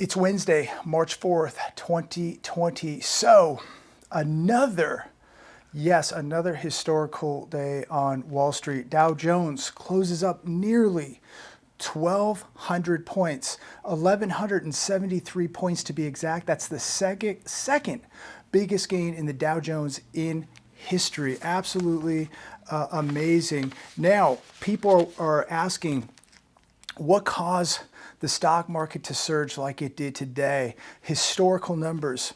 It's Wednesday, March 4th, 2020. So another historical day on Wall Street. Dow Jones closes up nearly 1,200 points, 1,173 points to be exact. That's the second biggest gain in the Dow Jones in history. Absolutely amazing. Now, people are asking, what caused the stock market to surge like it did today? Historical numbers.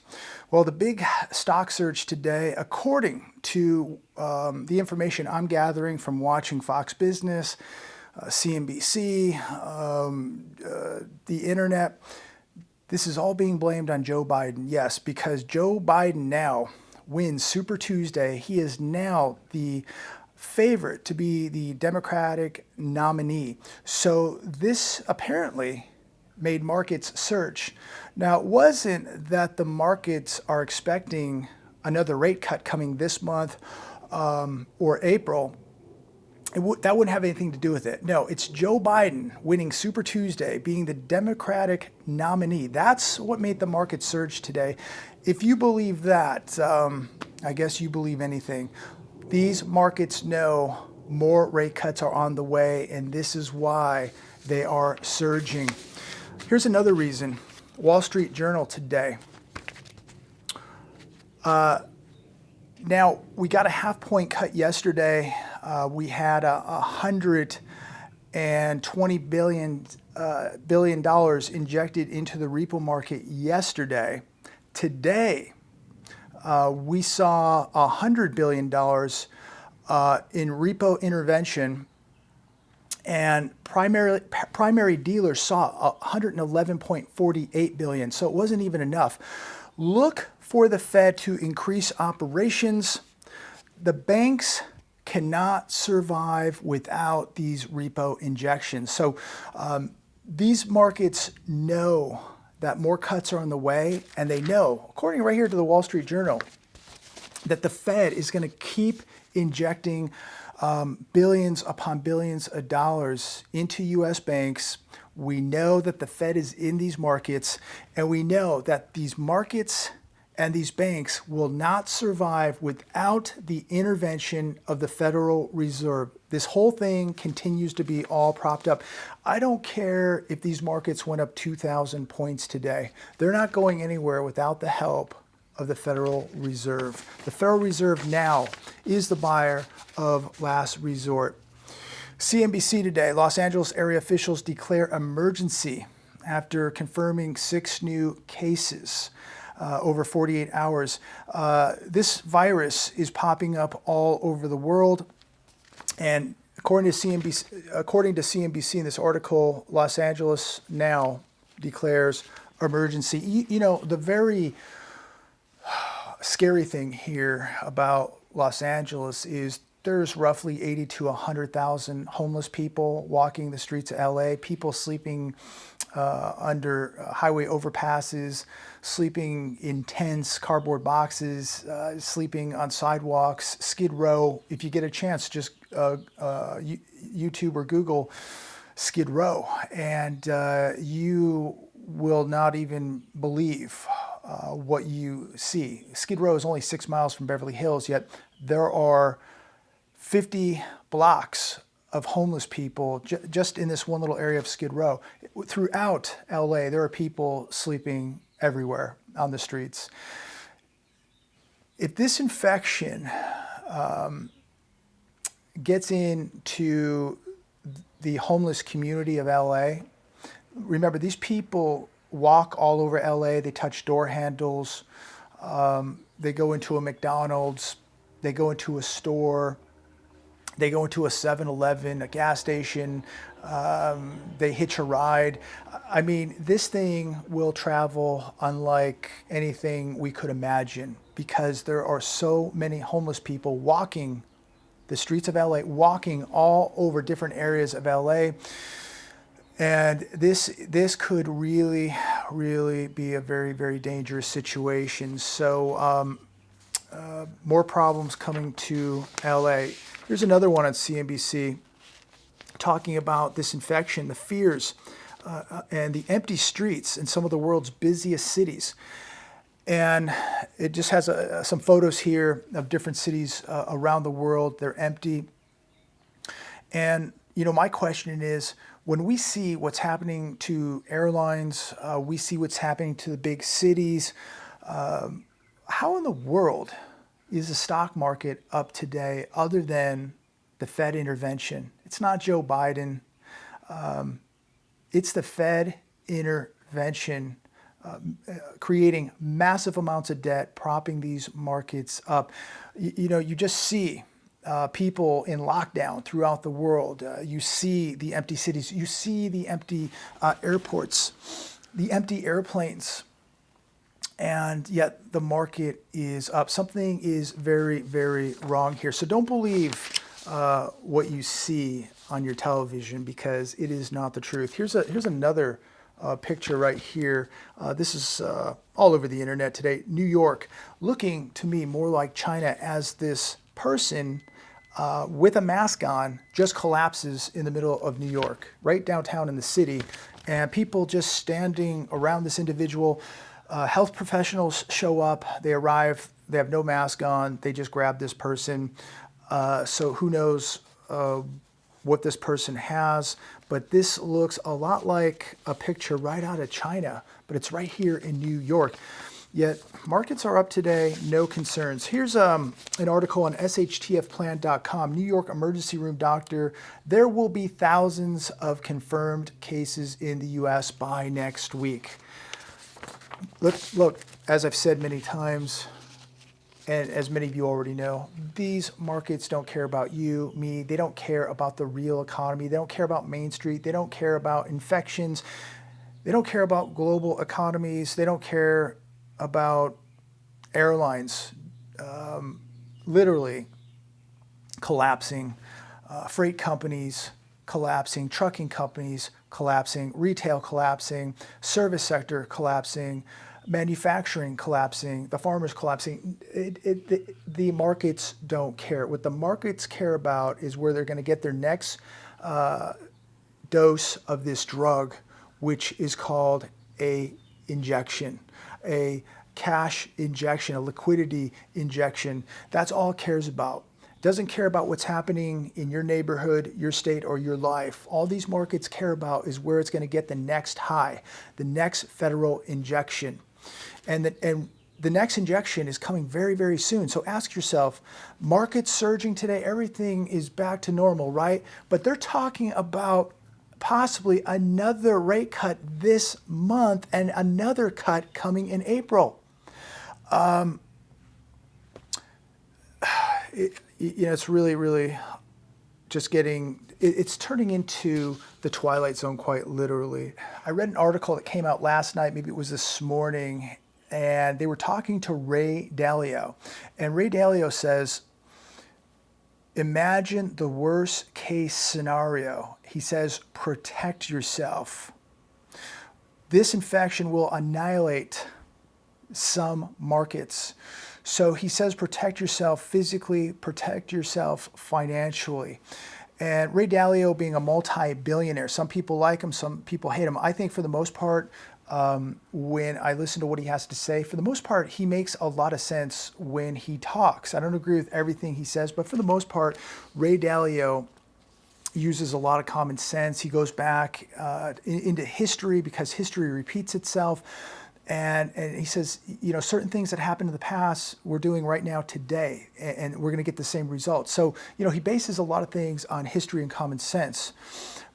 Well, the big stock surge today, according to the information I'm gathering from watching Fox Business, CNBC, the internet, this is all being blamed on Joe Biden. Yes, because Joe Biden now wins Super Tuesday. He is now the favorite to be the Democratic nominee. So this apparently made markets surge. Now, it wasn't that the markets are expecting another rate cut coming this month or April. That wouldn't have anything to do with it. No, it's Joe Biden winning Super Tuesday, being the Democratic nominee. That's what made the market surge today. If you believe that, I guess you believe anything. These markets know more rate cuts are on the way, and this is why they are surging. Here's another reason. Wall Street Journal today. Now, we got a half-point cut yesterday. We had $120 billion injected into the repo market yesterday. Today, we saw $100 billion in repo intervention, and primary dealers saw $111.48 billion. So it wasn't even enough. Look for the Fed to increase operations. The banks cannot survive without these repo injections. So these markets know that more cuts are on the way, and they know, according right here to the Wall Street Journal, that the Fed is going to keep injecting billions upon billions of dollars into U.S. banks. We know that the Fed is in these markets, and we know that these markets and these banks will not survive without the intervention of the Federal Reserve. This whole thing continues to be all propped up. I don't care if these markets went up 2,000 points today. They're not going anywhere without the help of the Federal Reserve. The Federal Reserve now is the buyer of last resort. CNBC today, Los Angeles area officials declare emergency after confirming 6 new cases over 48 hours. This virus is popping up all over the world. And according to CNBC in this article, Los Angeles now declares emergency. You know, the very scary thing here about Los Angeles is there's roughly 80 to 100,000 homeless people walking the streets of LA, people sleeping under highway overpasses, sleeping in tents, cardboard boxes, sleeping on sidewalks, Skid Row. If you get a chance, just YouTube or Google Skid Row, and you will not even believe what you see. Skid Row is only 6 miles from Beverly Hills, yet there are 50 blocks of homeless people just in this one little area of Skid Row. Throughout LA, there are people sleeping everywhere on the streets. If this infection gets into the homeless community of LA, remember, these people walk all over LA. They touch door handles. They go into a McDonald's. They go into a store. They go into a 7-Eleven, a gas station. They hitch a ride. I mean, this thing will travel unlike anything we could imagine, because there are so many homeless people walking the streets of LA, walking all over different areas of LA. And this could really, really be a very, very dangerous situation. So more problems coming to LA. Here's another one on CNBC talking about this infection, the fears and the empty streets in some of the world's busiest cities. And it just has some photos here of different cities around the world. They're empty. And, my question is, when we see what's happening to airlines, we see what's happening to the big cities, how in the world is the stock market up today other than the Fed intervention? It's not Joe Biden. It's the Fed intervention creating massive amounts of debt, propping these markets up. You just see people in lockdown throughout the world. You see the empty cities. You see the empty airports, the empty airplanes. And yet the market is up. Something is very, very wrong here. So don't believe what you see on your television, because it is not the truth. Here's another picture right here. This is all over the internet today. New York, looking to me more like China, as this person with a mask on just collapses in the middle of New York, right downtown in the city, and people just standing around this individual. Health professionals show up, they arrive, they have no mask on, they just grab this person. So who knows what this person has, but this looks a lot like a picture right out of China, but it's right here in New York. Yet markets are up today, no concerns. Here's an article on shtfplan.com. New York emergency room doctor, there will be thousands of confirmed cases in the US by next week. Look, as I've said many times, and as many of you already know, these markets don't care about you, me. They don't care about the real economy. They don't care about Main Street. They don't care about infections. They don't care about global economies. They don't care about airlines literally collapsing, freight companies collapsing, trucking companies collapsing, retail collapsing, service sector collapsing, manufacturing collapsing, the farmers collapsing. The markets don't care. What the markets care about is where they're going to get their next dose of this drug, which is called a injection, a cash injection, a liquidity injection. That's all it cares about. Doesn't care about what's happening in your neighborhood, your state, or your life. All these markets care about is where it's going to get the next high, the next federal injection. And the next injection is coming very, very soon. So ask yourself, markets surging today, everything is back to normal, right? But they're talking about possibly another rate cut this month and another cut coming in April. It's really just it's turning into the Twilight Zone, quite literally. I read an article that came out last night, maybe it was this morning, and they were talking to Ray Dalio. And Ray Dalio says, imagine the worst case scenario. He says, protect yourself. This infection will annihilate some markets. So he says, protect yourself physically, protect yourself financially. And Ray Dalio being a multi-billionaire, some people like him, some people hate him. I think for the most part, when I listen to what he has to say, for the most part, he makes a lot of sense when he talks. I don't agree with everything he says, but for the most part, Ray Dalio uses a lot of common sense. He goes back into history because history repeats itself. And he says, certain things that happened in the past, we're doing right now today, and we're going to get the same results. So, he bases a lot of things on history and common sense.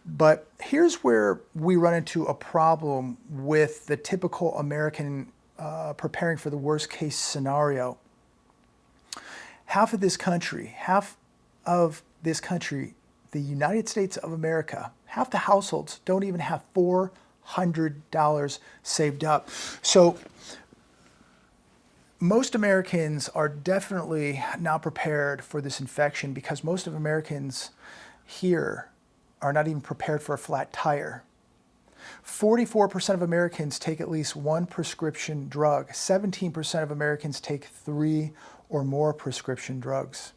But here's where we run into a problem with the typical American preparing for the worst case scenario. Half of this country, the United States of America, half the households don't even have $400 saved up. So most Americans are definitely not prepared for this infection because most of Americans here are not even prepared for a flat tire. 44% of Americans take at least one prescription drug. 17% of Americans take 3 or more prescription drugs.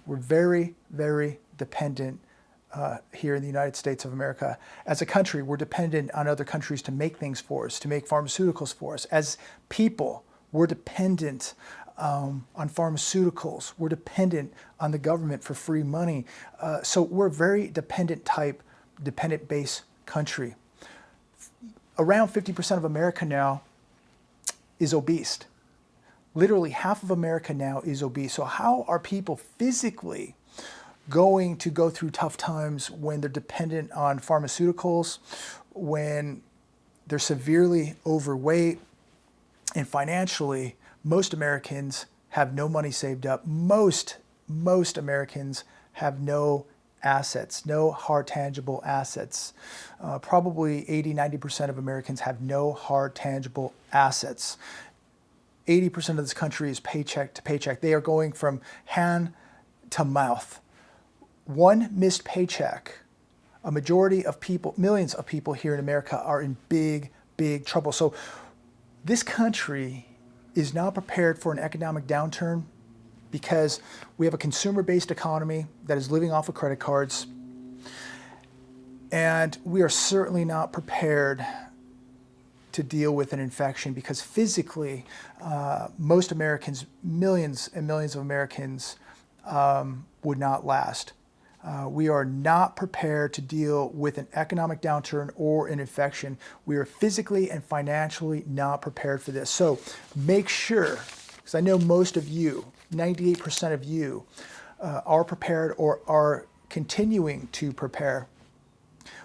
We're very, very dependent here in the United States of America. As a country, we're dependent on other countries to make things for us, to make pharmaceuticals for us. As people, we're dependent on pharmaceuticals. We're dependent on the government for free money. So we're a very dependent-based country. Around 50% of America now is obese. Literally half of America now is obese. So how are people physically going to go through tough times when they're dependent on pharmaceuticals, when they're severely overweight, and financially, most Americans have no money saved up. Most Americans have no assets, no hard tangible assets. Probably 80-90% of Americans have no hard tangible assets. 80% of this country is paycheck to paycheck. They are going from hand to mouth. One missed paycheck, a majority of people, millions of people here in America are in big trouble. So this country is not prepared for an economic downturn because we have a consumer-based economy that is living off of credit cards. And we are certainly not prepared to deal with an infection because physically, most Americans, millions and millions of Americans would not last. We are not prepared to deal with an economic downturn or an infection. We are physically and financially not prepared for this. So make sure, because I know most of you, 98% of you, are prepared or are continuing to prepare.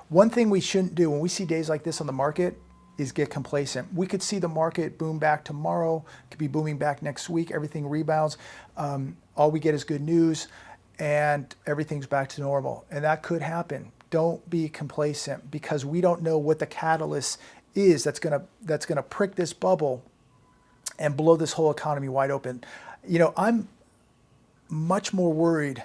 One thing we shouldn't do when we see days like this on the market is get complacent. We could see the market boom back tomorrow, could be booming back next week, everything rebounds. All we get is good news and everything's back to normal. And that could happen. Don't be complacent because we don't know what the catalyst is that's gonna prick this bubble and blow this whole economy wide open. You know, I'm much more worried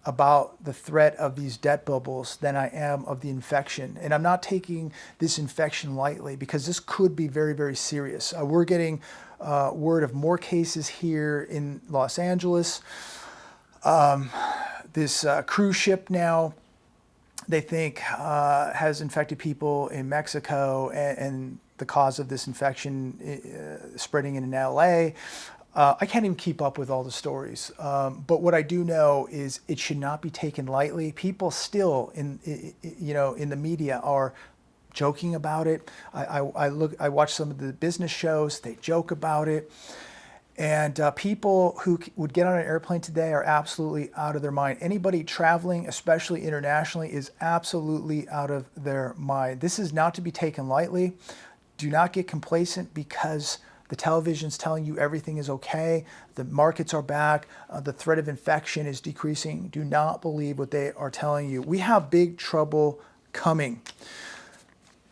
about the threat of these debt bubbles than I am of the infection. And I'm not taking this infection lightly because this could be very serious. We're getting word of more cases here in Los Angeles. This cruise ship now, they think has infected people in Mexico and the cause of this infection spreading in LA. I can't even keep up with all the stories, but what I do know is it should not be taken lightly. People still in the media are joking about it. I watch some of the business shows, they joke about it. And people who would get on an airplane today are absolutely out of their mind. Anybody traveling, especially internationally, is absolutely out of their mind. This is not to be taken lightly. Do not get complacent because the television's telling you everything is okay. The markets are back. The threat of infection is decreasing. Do not believe what they are telling you. We have big trouble coming.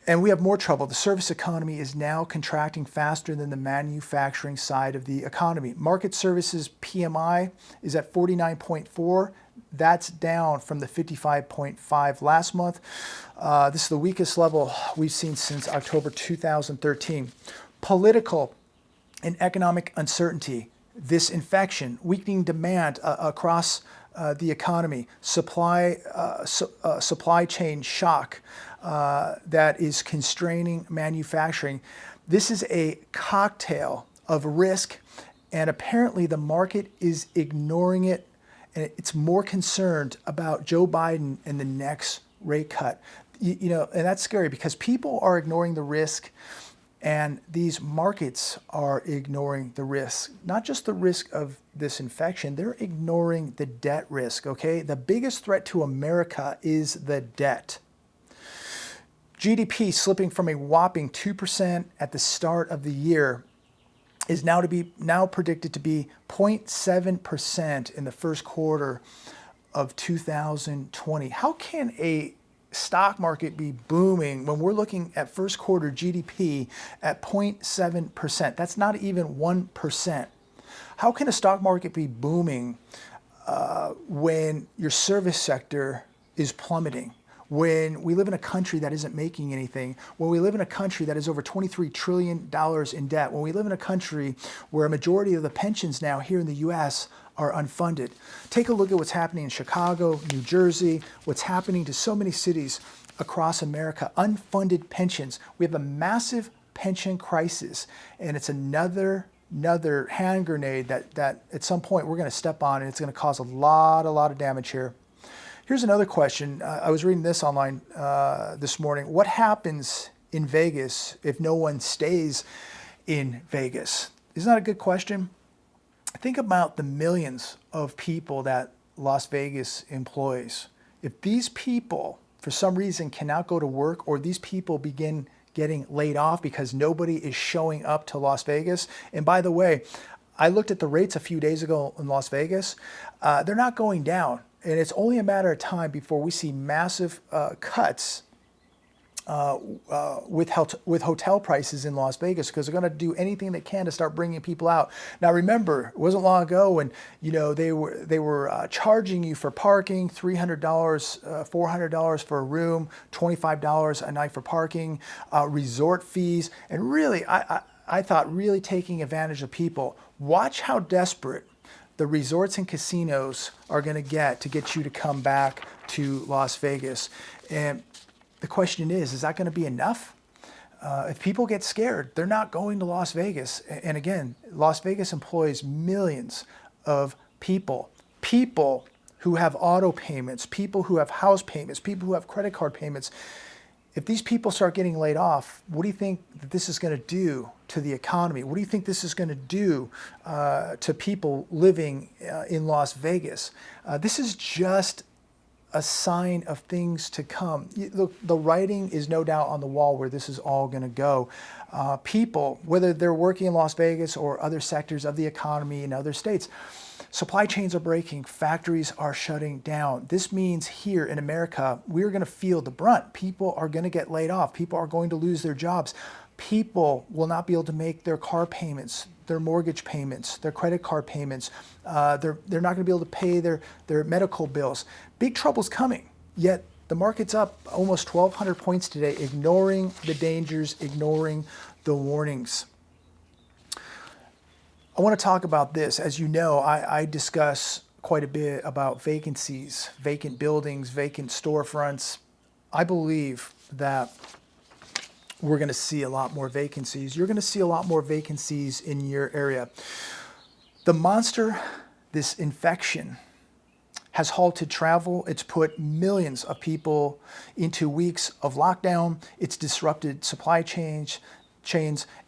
And we have more trouble. The service economy is now contracting faster than the manufacturing side of the economy. Market services PMI is at 49.4. That's down from the 55.5 last month. This is the weakest level we've seen since October 2013. Political and economic uncertainty, this infection, weakening demand across the economy, supply chain shock that is constraining manufacturing. This is a cocktail of risk, and apparently the market is ignoring it, and it's more concerned about Joe Biden and the next rate cut. You know, and that's scary because people are ignoring the risk. And these markets are ignoring the risk, not just the risk of this infection, they're ignoring the debt risk, okay? The biggest threat to America is the debt. GDP slipping from a whopping 2% at the start of the year is now predicted to be 0.7% in the first quarter of 2020. How can a stock market be booming when we're looking at first quarter GDP at 0.7%? That's not even 1%. How can a stock market be booming when your service sector is plummeting, when we live in a country that isn't making anything, when we live in a country that is over $23 trillion in debt, when we live in a country where a majority of the pensions now here in the US are unfunded. Take a look at what's happening in Chicago, New Jersey, what's happening to so many cities across America, unfunded pensions. We have a massive pension crisis, and it's another hand grenade that at some point we're going to step on, and it's going to cause a lot of damage here. Here's another question. I was reading this online this morning. What happens in Vegas if no one stays in Vegas? Isn't that a good question? Think about the millions of people that Las Vegas employs. If these people, for some reason, cannot go to work, or these people begin getting laid off because nobody is showing up to Las Vegas. And by the way, I looked at the rates a few days ago in Las Vegas. They're not going down. And it's only a matter of time before we see massive cuts with hotel prices in Las Vegas, because they're going to do anything they can to start bringing people out. Now, remember, it wasn't long ago when they were charging you for parking, $300, $400 for a room, $25 a night for parking, resort fees, and really, I thought really taking advantage of people. Watch how desperate the resorts and casinos are going to get you to come back to Las Vegas. And the question is that going to be enough? If people get scared, they're not going to Las Vegas. And again, Las Vegas employs millions of people who have auto payments, people who have house payments, people who have credit card payments. If these people start getting laid off, what do you think that this is going to do to the economy? What do you think this is going to do to people living in Las Vegas? This is just a sign of things to come. Look, the writing is no doubt on the wall where this is all going to go. People, whether they're working in Las Vegas or other sectors of the economy in other states, supply chains are breaking, factories are shutting down. This means here in America, we're going to feel the brunt. People are going to get laid off. People are going to lose their jobs. People will not be able to make their car payments, their mortgage payments, their credit card payments. They're not going to be able to pay their medical bills. Big trouble's coming, yet the market's up almost 1,200 points today, ignoring the dangers, ignoring the warnings. I want to talk about this. As you know, I discuss quite a bit about vacancies, vacant buildings, vacant storefronts. I believe that we're going to see a lot more vacancies. You're going to see a lot more vacancies in your area. The monster, this infection, has halted travel. It's put millions of people into weeks of lockdown. It's disrupted supply chains,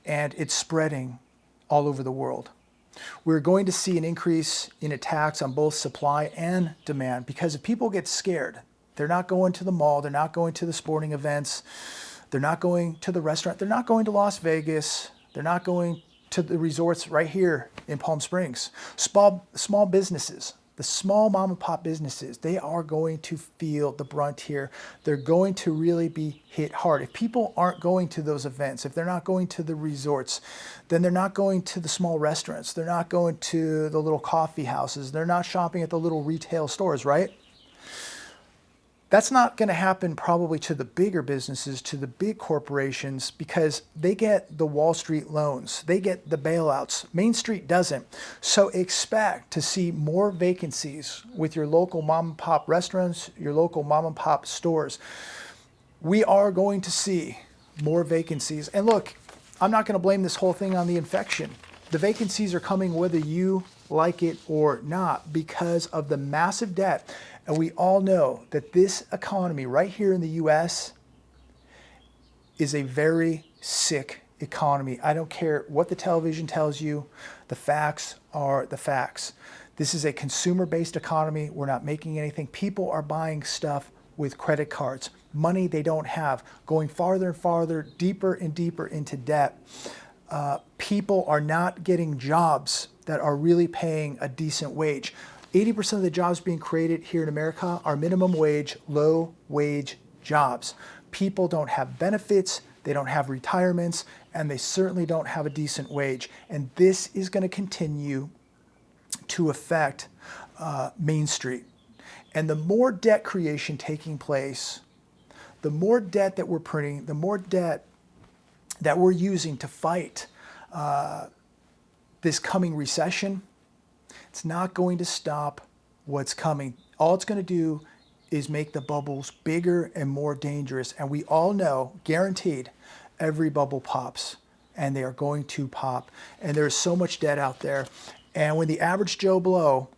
and it's spreading all over the world. We're going to see an increase in attacks on both supply and demand, because if people get scared, they're not going to the mall, they're not going to the sporting events, they're not going to the restaurant, they're not going to Las Vegas, they're not going to the resorts right here in Palm Springs. Small businesses, the small mom and pop businesses, they are going to feel the brunt here. They're going to really be hit hard. If people aren't going to those events, if they're not going to the resorts, then they're not going to the small restaurants. They're not going to the little coffee houses. They're not shopping at the little retail stores, right? That's not going to happen probably to the bigger businesses, to the big corporations, because they get the Wall Street loans. They get the bailouts. Main Street doesn't. So expect to see more vacancies with your local mom and pop restaurants, your local mom and pop stores. We are going to see more vacancies. And look, I'm not going to blame this whole thing on the infection. The vacancies are coming whether you like it or not, because of the massive debt. And we all know that this economy right here in the US is a very sick economy. I don't care what the television tells you. The facts are the facts. This is a consumer-based economy. We're not making anything. People are buying stuff with credit cards, money they don't have, going farther and farther, deeper and deeper into debt. People are not getting jobs that are really paying a decent wage. 80% of the jobs being created here in America are minimum wage, low wage jobs. People don't have benefits, they don't have retirements, and they certainly don't have a decent wage. And this is going to continue to affect Main Street. And the more debt creation taking place the more debt that we're printing, the more debt that we're using to fight this coming recession, it's not going to stop what's coming. All it's going to do is make the bubbles bigger and more dangerous. And we all know, guaranteed, every bubble pops, and they are going to pop. And there's so much debt out there. And when the average Joe Blow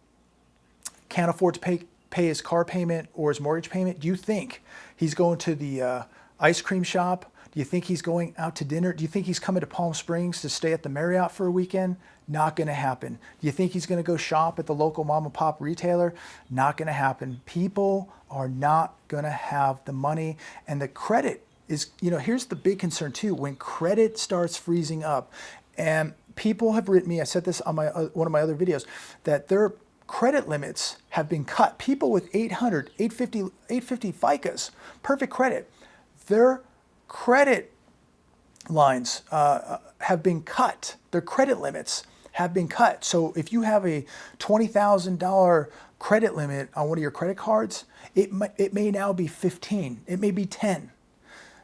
can't afford to pay his car payment or his mortgage payment, do you think he's going to the ice cream shop? Do you think he's going out to dinner? Do you think he's coming to Palm Springs to stay at the Marriott for a weekend? Not going to happen. Do you think he's going to go shop at the local mom and pop retailer? Not going to happen. People are not going to have the money. And the credit is, here's the big concern too. When credit starts freezing up, and people have written me, I said this on my one of my other videos, that their credit limits have been cut. People with 800, 850 FICOs, perfect credit, their credit lines have been cut. Their credit limits have been cut. So if you have a $20,000 credit limit on one of your credit cards, it may now be 15. It may be 10.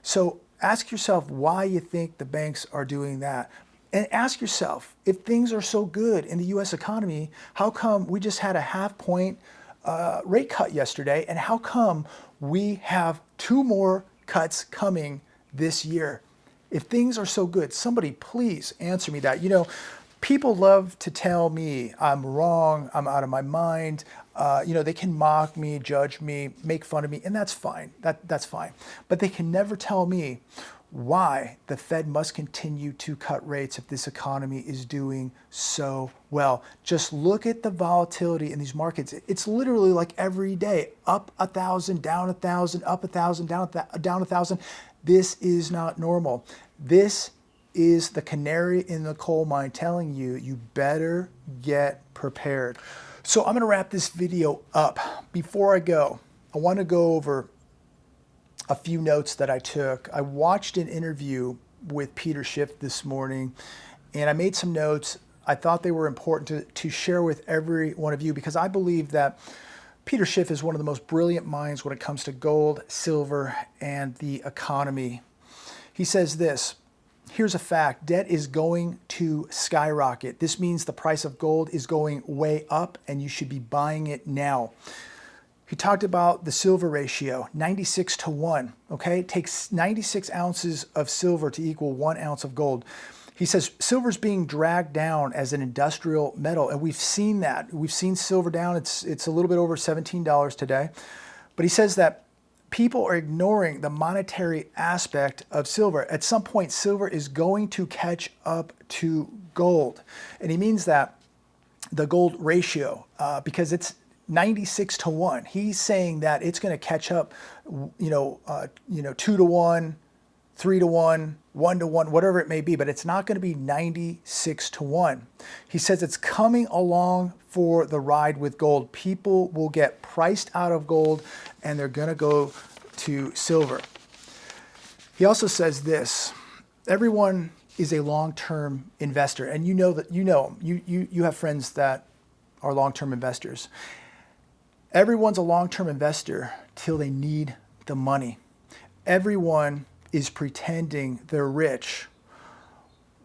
So ask yourself why you think the banks are doing that. And ask yourself, if things are so good in the U.S. economy, how come we just had a half-point rate cut yesterday? And how come we have 2 more cuts coming this year? If things are so good, somebody please answer me that. People love to tell me I'm wrong, I'm out of my mind. They can mock me, judge me, make fun of me, and that's fine. That's fine. But they can never tell me why the Fed must continue to cut rates if this economy is doing so well. Just look at the volatility in these markets. It's literally like every day, up 1,000, down 1,000, up 1,000, down 1,000. This is not normal. This is the canary in the coal mine telling you, you better get prepared. So I'm going to wrap this video up. Before I go, I want to go over a few notes that I took. I watched an interview with Peter Schiff this morning, and I made some notes. I thought they were important to share with every one of you, because I believe that Peter Schiff is one of the most brilliant minds when it comes to gold, silver, and the economy. He says this: here's a fact, debt is going to skyrocket. This means the price of gold is going way up, and you should be buying it now. He talked about the silver ratio, 96 to 1, okay? It takes 96 ounces of silver to equal 1 ounce of gold. He says silver's being dragged down as an industrial metal, and we've seen that. We've seen silver down. It's a little bit over $17 today. But he says that people are ignoring the monetary aspect of silver. At some point, silver is going to catch up to gold. And he means that the gold ratio, because it's 96 to 1. He's saying that it's going to catch up, 2 to 1, 3 to 1, 1 to 1, whatever it may be, but it's not going to be 96 to 1. He says it's coming along for the ride with gold. People will get priced out of gold, and they're going to go to silver. He also says this: everyone is a long-term investor, and you have friends that are long-term investors. Everyone's a long-term investor till they need the money. Everyone is pretending they're rich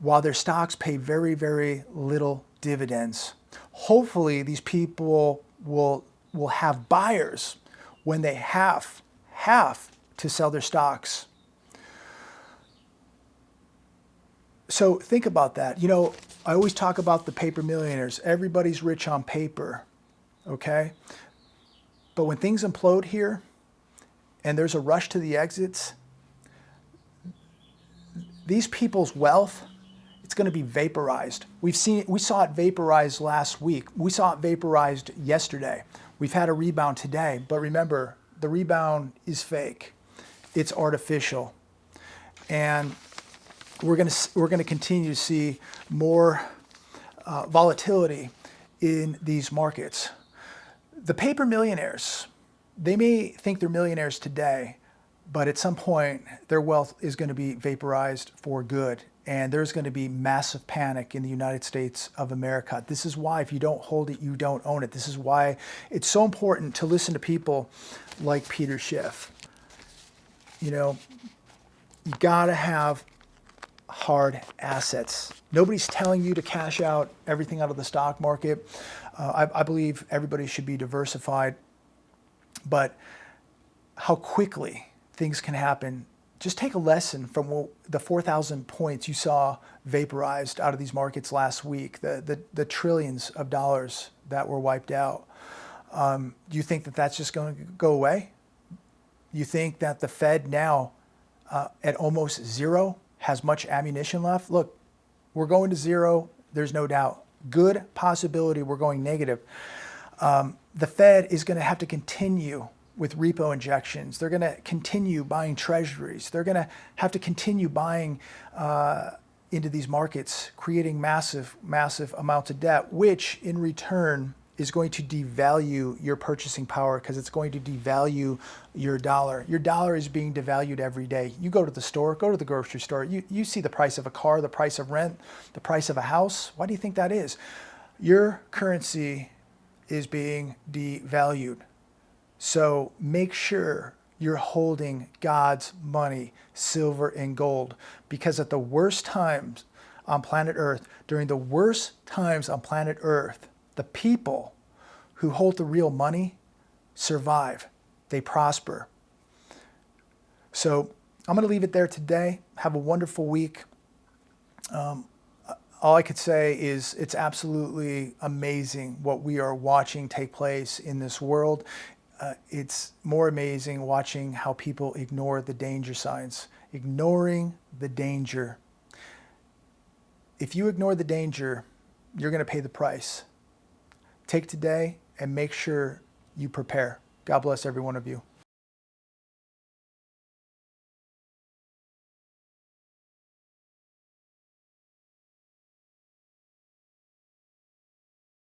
while their stocks pay very, very little dividends. Hopefully, these people will have buyers when they have to sell their stocks. So think about that. I always talk about the paper millionaires. Everybody's rich on paper, okay? But when things implode here and there's a rush to the exits, these people's wealth, it's going to be vaporized. We saw it vaporized last week. We saw it vaporized yesterday. We've had a rebound today, but remember, the rebound is fake. It's artificial. And we're going to continue to see more volatility in these markets. The paper millionaires, they may think they're millionaires today, but at some point their wealth is going to be vaporized for good, and there's going to be massive panic in the United States of America. This is why if you don't hold it, you don't own it. This is why it's so important to listen to people like Peter Schiff. you know, you got to have hard assets. Nobody's telling you to cash out everything out of the stock market. I believe everybody should be diversified, but how quickly things can happen. Just take a lesson from the 4,000 points you saw vaporized out of these markets last week, the trillions of dollars that were wiped out. Do you think that that's just going to go away? You think that the Fed now at almost zero has much ammunition left? Look, we're going to zero. There's no doubt. Good possibility we're going negative. The Fed is going to have to continue with repo injections. They're going to continue buying treasuries. They're going to have to continue buying into these markets, creating massive, massive amounts of debt, which in return is going to devalue your purchasing power because it's going to devalue your dollar. Your dollar is being devalued every day. You go to the store, go to the grocery store, you see the price of a car, the price of rent, the price of a house. Why do you think that is? Your currency is being devalued. So make sure you're holding God's money, silver and gold, because at the worst times on planet Earth, during the worst times on planet Earth, the people who hold the real money survive. They prosper. So I'm going to leave it there today. Have a wonderful week. All I could say is it's absolutely amazing what we are watching take place in this world. It's more amazing watching how people ignore the danger signs, ignoring the danger. If you ignore the danger, you're going to pay the price. Take today and make sure you prepare. God bless every one of you.